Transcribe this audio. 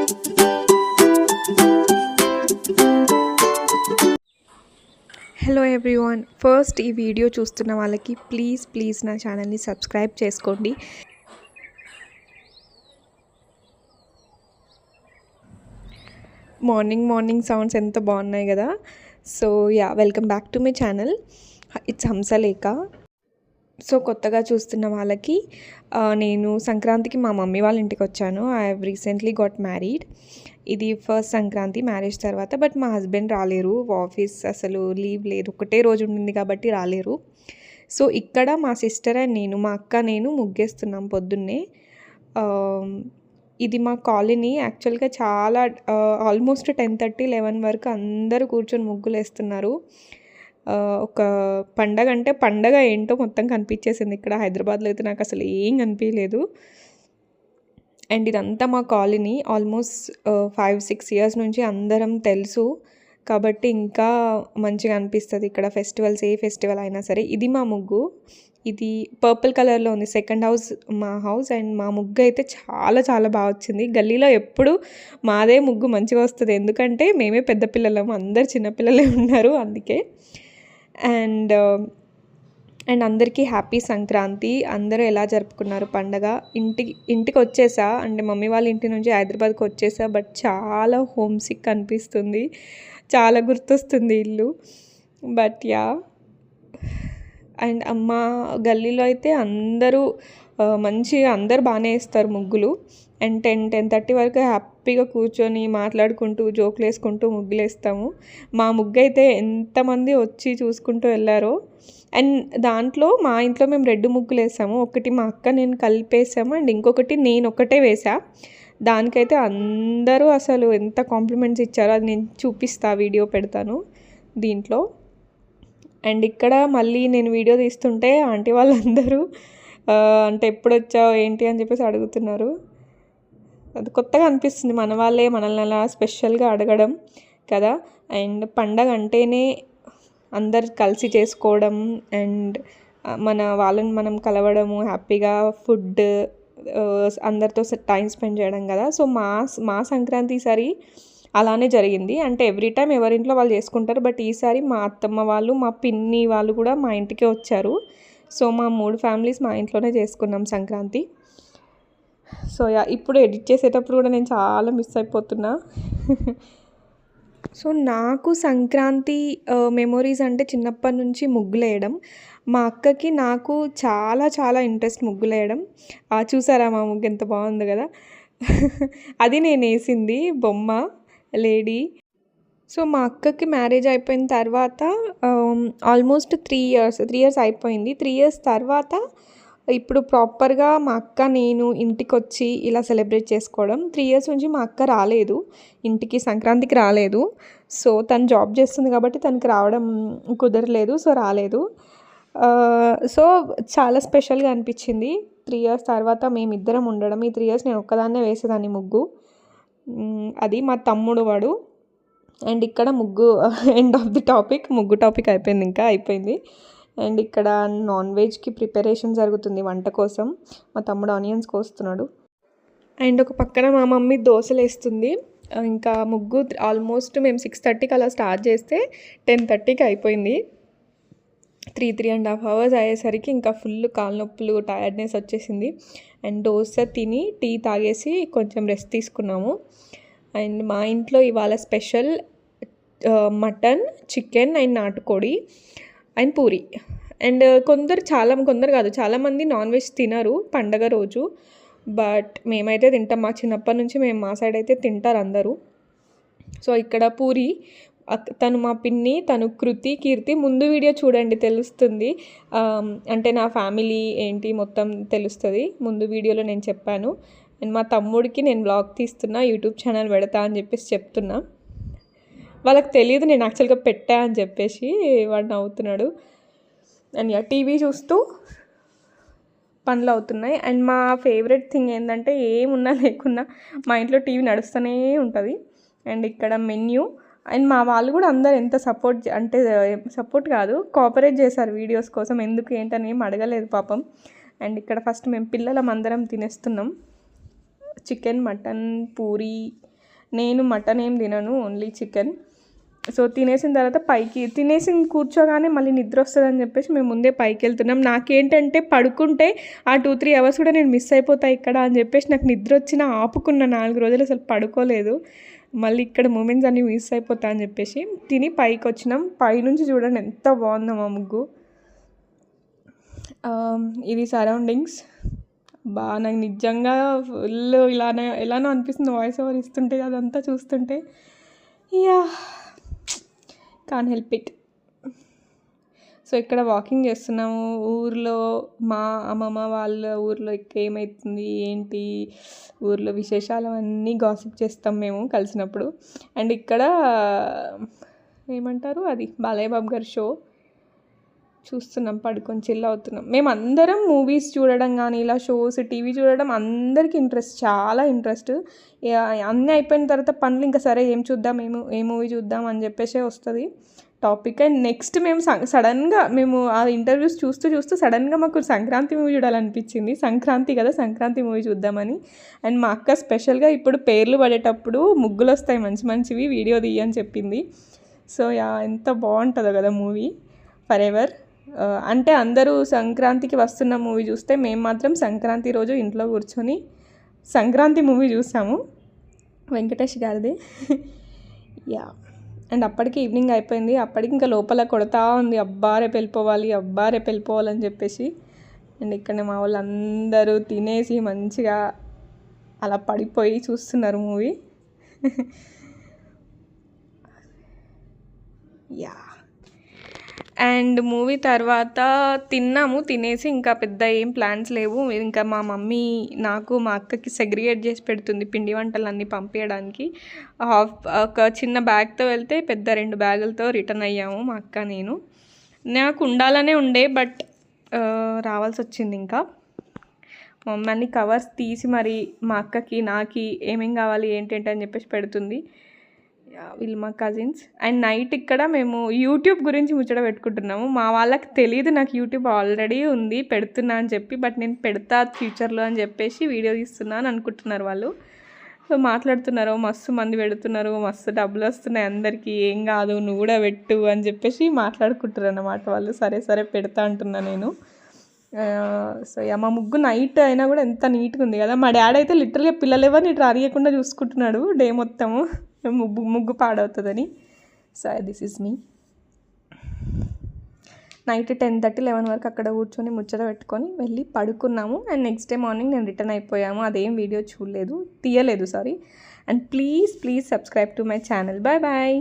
Hello everyone, first ఈ video చూస్తున్న వాళ్ళకి ప్లీజ్ నా ఛానల్ని సబ్స్క్రైబ్ చేసుకోండి. మార్నింగ్ సౌండ్స్ ఎంత బాగున్నాయి కదా. So welcome back to my channel. It's Hamsalekha. So కొత్తగా చూస్తున్న వాళ్ళకి నేను సంక్రాంతికి మా మమ్మీ వాళ్ళ ఇంటికి వచ్చాను. I have recently got married. ఇది ఫస్ట్ సంక్రాంతి మ్యారేజ్ తర్వాత. బట్ మా హస్బెండ్ రాలేరు, ఆఫీస్ అసలు లీవ్ లేదు, ఒకటే రోజు ఉండింది కాబట్టి రాలేరు. సో ఇక్కడ మా సిస్టర్ అండ్ నేను, మా అక్క నేను ముగ్గేస్తున్నాం పొద్దున్నే. ఇది మా కాలనీ. యాక్చువల్గా చాలా ఆల్మోస్ట్ 10:30, 11 వరకు అందరూ కూర్చొని ముగ్గులు వేస్తున్నారు. ఒక పండగ అంటే పండగ ఏంటో మొత్తం కనిపించేసింది. ఇక్కడ హైదరాబాద్లో అయితే నాకు అసలు ఏం కనిపించలేదు. అండ్ ఇదంతా మా కాలనీ. ఆల్మోస్ట్ 5-6 ఇయర్స్ నుంచి అందరం తెలుసు కాబట్టి ఇంకా మంచిగా అనిపిస్తుంది ఇక్కడ ఫెస్టివల్స్. ఏ ఫెస్టివల్ అయినా సరే. ఇది మా ముగ్గు. ఇది పర్పుల్ కలర్లో ఉంది. సెకండ్ హౌస్ మా హౌస్. అండ్ మా ముగ్గు అయితే చాలా బాగా వచ్చింది. గల్లీలో ఎప్పుడు మాదే ముగ్గు మంచిగా వస్తుంది, ఎందుకంటే మేమే పెద్ద పిల్లలము, అందరు చిన్నపిల్లలే ఉన్నారు అందుకే. అండ్ అందరికీ హ్యాపీ సంక్రాంతి. అందరూ ఎలా జరుపుకున్నారు పండగ? ఇంటికి వచ్చేసా, అంటే మమ్మీ వాళ్ళ ఇంటి నుంచి హైదరాబాద్కి వచ్చేసా. బట్ చాలా హోమ్ సిక్ అనిపిస్తుంది, చాలా గుర్తొస్తుంది ఇల్లు. బట్ అండ్ అమ్మ గల్లీలో అయితే అందరూ మంచిగా అందరు బాగానే వేస్తారు ముగ్గులు. అండ్ 10-10:30 వరకు హ్యాపీగా కూర్చొని మాట్లాడుకుంటూ జోకులు వేసుకుంటూ ముగ్గులు వేస్తాము. మా ముగ్గు అయితే ఎంతమంది వచ్చి చూసుకుంటూ వెళ్ళారో. అండ్ దాంట్లో మా ఇంట్లో మేము 2 ముగ్గులు వేసాము. ఒకటి మా అక్క నేను కలిపేసాము, అండ్ ఇంకొకటి నేను ఒకటే వేసా. దానికైతే అందరూ అసలు ఎంత కాంప్లిమెంట్స్ ఇచ్చారో అది నేను చూపిస్తా, వీడియో పెడతాను దీంట్లో. అండ్ ఇక్కడ మళ్ళీ నేను వీడియో తీస్తుంటే ఆంటీ వాళ్ళందరూ అంటే ఎప్పుడు వచ్చావు ఏంటి అని చెప్పేసి అడుగుతున్నారు. అది కొత్తగా అనిపిస్తుంది, మన వాళ్ళే మనల్ని అలా స్పెషల్గా అడగడం కదా. అండ్ పండగ అంటేనే అందరు కలిసి చేసుకోవడం అండ్ మన వాళ్ళని మనం కలవడము, హ్యాపీగా ఫుడ్, అందరితో టైం స్పెండ్ చేయడం కదా. సో మా సంక్రాంతి ఈసారి అలానే జరిగింది. అంటే ఎవ్రీ టైం ఎవరింట్లో వాళ్ళు చేసుకుంటారు. బట్ ఈసారి మా అత్తమ్మ వాళ్ళు, మా పిన్ని వాళ్ళు కూడా మా ఇంటికే వచ్చారు. సో మా 3 ఫ్యామిలీస్ మా ఇంట్లోనే చేసుకున్నాం సంక్రాంతి. సో ఇప్పుడు ఎడిట్ చేసేటప్పుడు కూడా నేను చాలా మిస్ అయిపోతున్నా. సో నాకు సంక్రాంతి మెమొరీస్ అంటే చిన్నప్పటి నుంచి ముగ్గులు వేయడం. మా అక్కకి నాకు చాలా ఇంట్రెస్ట్ ముగ్గులు వేయడం. చూసారా మా ముగ్గు ఎంత బాగుంది కదా. అది నేను వేసింది బొమ్మ లేడీ. సో మా అక్కకి మ్యారేజ్ అయిపోయిన తర్వాత ఆల్మోస్ట్ 3 ఇయర్స్ అయిపోయింది. 3 ఇయర్స్ తర్వాత ఇప్పుడు ప్రాపర్గా మా అక్క నేను ఇంటికి వచ్చి ఇలా సెలబ్రేట్ చేసుకోవడం. 3 ఇయర్స్ నుంచి మా అక్క రాలేదు ఇంటికి, సంక్రాంతికి రాలేదు. సో తను జాబ్ చేస్తుంది కాబట్టి తనకి రావడం కుదరలేదు, సో రాలేదు. సో చాలా స్పెషల్గా అనిపించింది 3 ఇయర్స్ తర్వాత మేమిద్దరం ఉండడం. ఈ 3 ఇయర్స్ నేను ఒక్కదాన్నే వేసేదాన్ని ముగ్గు. అది మా తమ్ముడు వాడు. అండ్ ఇక్కడ ముగ్గు ఎండ్ ఆఫ్ ది టాపిక్, ముగ్గు టాపిక్ అయిపోయింది. అండ్ ఇక్కడ నాన్ వెజ్కి ప్రిపరేషన్ జరుగుతుంది వంట కోసం. మా తమ్ముడు ఆనియన్స్ కోస్తున్నాడు. అండ్ ఒక పక్కన మా మమ్మీ దోశలు వేస్తుంది. ఇంకా ముగ్గు ఆల్మోస్ట్ మేము 6:30కి అలా స్టార్ట్ చేస్తే 10:30కి అయిపోయింది. 3.5 hours అయ్యేసరికి ఇంకా ఫుల్ కాళ్ళ నొప్పులు, టైర్డ్నెస్ వచ్చేసింది. అండ్ దోశ తిని టీ తాగేసి కొంచెం రెస్ట్ తీసుకున్నాము. అండ్ మా ఇంట్లో ఇవాళ స్పెషల్ మటన్, చికెన్ అండ్ నాటుకోడి అండ్ పూరి. అండ్ కొందరు కాదు, చాలామంది నాన్ వెజ్ తినరు పండగ రోజు. బట్ మేమైతే తింటాం. మా చిన్నప్పటి నుంచి మా సైడ్ అయితే తింటారు అందరూ. సో ఇక్కడ పూరి, తను మా పిన్ని, తను కీర్తి. ముందు వీడియో చూడండి తెలుస్తుంది, అంటే నా ఫ్యామిలీ ఏంటి మొత్తం తెలుస్తుంది. ముందు వీడియోలో నేను చెప్పాను. అండ్ మా తమ్ముడికి నేను వ్లాగ్ తీస్తున్నా, యూట్యూబ్ ఛానల్ పెడతా అని చెప్పేసి చెప్తున్నా. వాళ్ళకి తెలియదు నేను యాక్చువల్గా పెట్టా అని చెప్పేసి, వాడు నవ్వుతున్నాడు. అండ్ టీవీ చూస్తూ పనులు అవుతున్నాయి. అండ్ మా ఫేవరెట్ థింగ్ ఏంటంటే ఏమున్నా లేకున్నా మా ఇంట్లో టీవీ నడుస్తూనే ఉంటుంది. అండ్ ఇక్కడ మెన్యూ. అండ్ మా వాళ్ళు కూడా అందరు ఎంత సపోర్ట్ కాదు, కోఆపరేట్ చేశారు వీడియోస్ కోసం. ఎందుకు ఏంటని ఏం అడగలేదు పాపం. అండ్ ఇక్కడ ఫస్ట్ మేము పిల్లలం అందరం తినేస్తున్నాం. చికెన్, మటన్, పూరి నేను మటన్ ఏం తినను, ఓన్లీ చికెన్. సో తినేసిన తర్వాత పైకి తినేసి కూర్చోగానే మళ్ళీ నిద్ర వస్తుందని చెప్పేసి మేము ముందే పైకి వెళ్తున్నాం. నాకేంటంటే పడుకుంటే ఆ 2-3 అవర్స్ కూడా నేను మిస్ అయిపోతాయి ఇక్కడ అని చెప్పేసి నాకు నిద్ర వచ్చినా ఆపుకున్న 4 రోజులు అసలు పడుకోలేదు. మళ్ళీ ఇక్కడ మూమెంట్స్ అన్నీ మిస్ అయిపోతా అని చెప్పేసి తిని పైకి వచ్చినాం. పైనుంచి చూడండి ఎంత బాగుందో మా ముగ్గు. ఇది సరౌండింగ్స్. నాకు నిజంగా ఫుల్ ఎలానో అనిపిస్తుంది వాయిస్ ఓవర్ ఇస్తుంటే, అదంతా చూస్తుంటే. Yeah, can help it. So ఇక్కడ వాకింగ్ చేస్తున్నాము. ఊర్లో మా అమ్మమ్మ వాళ్ళ ఊర్లో ఏమవుతుంది ఏంటి, ఊర్లో విశేషాలు అన్నీ గాసిప్ చేస్తాం మేము కలిసినప్పుడు. అండ్ ఇక్కడ ఏమంటారు, అది బాలయ్య బాబు గారి షో చూస్తున్నాం, పడుకొని చిల్ అవుతున్నాం. మేము అందరం మూవీస్ చూడడం కానీ ఇలా షోస్ టీవీ చూడడం అందరికీ ఇంట్రెస్ట్, చాలా ఇంట్రెస్ట్. అన్నీ అయిపోయిన తర్వాత పనులు ఇంకా సరే ఏం చూద్దాం, ఏ మూవీ చూద్దాం అని చెప్పేసి వస్తుంది టాపిక్. అండ్ నెక్స్ట్ మేము సడన్గా మేము ఆ ఇంటర్వ్యూస్ చూస్తూ సడన్గా మాకు సంక్రాంతి మూవీ చూడాలనిపించింది. సంక్రాంతి కదా, సంక్రాంతి మూవీ చూద్దామని. అండ్ మా అక్క స్పెషల్గా ఇప్పుడు పేర్లు పడేటప్పుడు ముగ్గులు వస్తాయి మంచివి, వీడియో తీయని చెప్పింది. సో ఎంత బాగుంటుందో కదా మూవీ ఫర్ ఎవర్. అంటే అందరూ సంక్రాంతికి వస్తున్న మూవీ చూస్తే మేము మాత్రం సంక్రాంతి రోజు ఇంట్లో కూర్చొని సంక్రాంతి మూవీ చూసాము, వెంకటేష్ గారిది. యా, అండ్ అప్పటికి ఈవినింగ్ అయిపోయింది. అప్పటికి ఇంకా లోపల కొడతా ఉంది, అబ్బా రేపు వెళ్ళిపోవాలని చెప్పేసి. అండ్ ఇక్కడ మా వాళ్ళు అందరూ తినేసి మంచిగా అలా పడిపోయి చూస్తున్నారు మూవీ. యా, అండ్ మూవీ తర్వాత తినేసి ఇంకా పెద్ద ఏం ప్లాన్స్ లేవు. ఇంకా మా మమ్మీ నాకు మా అక్కకి సెగ్రిగేట్ చేసి పెడుతుంది పిండి వంటలు అన్నీ పంపించడానికి. ఒక చిన్న బ్యాగ్తో వెళ్తే పెద్ద 2 బ్యాగులతో రిటర్న్ అయ్యాము మా అక్క నేను. నాకు ఉండాలనే ఉండే బట్ రావాల్సి వచ్చింది. ఇంకా మా మమ్మీ అన్ని కవర్స్ తీసి మరి మా అక్కకి నాకి ఏమేం కావాలి ఏంటంటే అని చెప్పేసి పెడుతుంది. వీళ్ళు మా కజిన్స్. అండ్ నైట్ ఇక్కడ మేము యూట్యూబ్ గురించి ముచ్చట పెట్టుకుంటున్నాము. మా వాళ్ళకి తెలియదు నాకు యూట్యూబ్ ఆల్రెడీ ఉంది పెడుతున్నా అని చెప్పి, బట్ నేను పెడతా ఫ్యూచర్లో అని చెప్పేసి వీడియో తీస్తున్నా అని అనుకుంటున్నారు వాళ్ళు. సో మాట్లాడుతున్నారు, మస్తు మంది పెడుతున్నారు, మస్తు డబ్బులు వస్తున్నాయి అందరికీ, ఏం కాదు నువ్వు కూడా పెట్టు అని చెప్పేసి మాట్లాడుకుంటారు అన్నమాట వాళ్ళు. సరే పెడతా అంటున్నా నేను. సో మా ముగ్గు నైట్ అయినా కూడా ఎంత నీట్గా ఉంది కదా. మా డాడీ అయితే లిటరల్గా పిల్లలు ఎవరిని ఇట్లా అరియకుండా చూసుకుంటున్నాడు డే మొత్తము, ముగ్గు పాడవుతుందని. So this is me. Night 10:30-11 వరకు అక్కడ కూర్చొని ముచ్చట పెట్టుకొని వెళ్ళి పడుకున్నాము. అండ్ నెక్స్ట్ డే మార్నింగ్ నేను రిటర్న్ అయిపోయాము. అదేం వీడియో తీయలేదు. And please subscribe to my channel. Bye.